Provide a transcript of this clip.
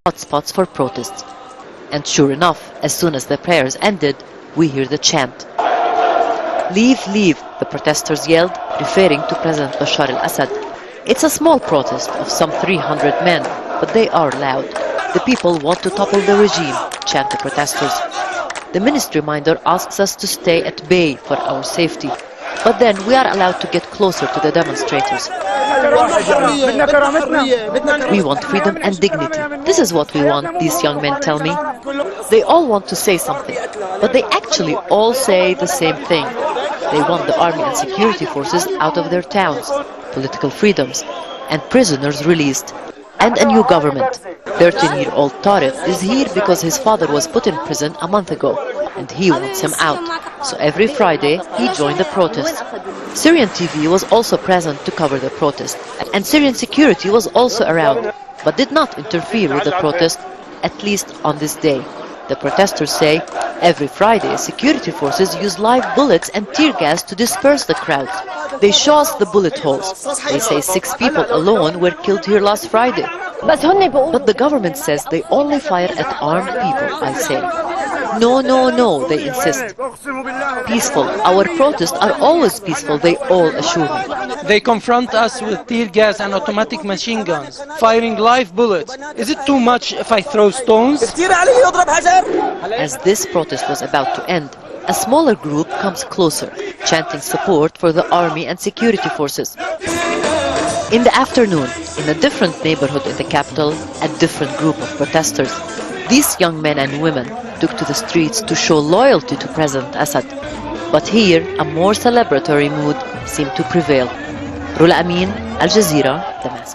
hotspots for protests. And sure enough, as soon as the prayers ended, we hear the chant. "Leave, leave," the protesters yelled, referring to President Bashar al-Assad. It's a small protest of some 300 men, but they are loud. "The people want to topple the regime," chant the protesters. The ministry minder asks us to stay at bay for our safety, but then we are allowed to get closer to the demonstrators. "We want freedom and dignity. This is what we want," these young men tell me. They all want to say something, but they actually all say the same thing. They want the army and security forces out of their towns, political freedoms, and prisoners released, and a new government. 13-year-old Tariq is here because his father was put in prison a month ago, and he wants him out. So every Friday, he joined the protest. Syrian TV was also present to cover the protest, and Syrian security was also around, but did not interfere with the protest, at least on this day. The protesters say every Friday security forces use live bullets and tear gas to disperse the crowds. They show us the bullet holes. They say 6 people alone were killed here last Friday. But the government says they only fire at armed people, I say. No, no, no, they insist. Peaceful. Our protests are always peaceful, they all assure me. They confront us with tear gas and automatic machine guns, firing live bullets. Is it too much if I throw stones? As this protest was about to end, a smaller group comes closer, chanting support for the army and security forces. In the afternoon, in a different neighborhood in the capital, a different group of protesters. These young men and women took to the streets to show loyalty to President Assad. But here, a more celebratory mood seemed to prevail. Rula Amin, Al Jazeera, Damascus.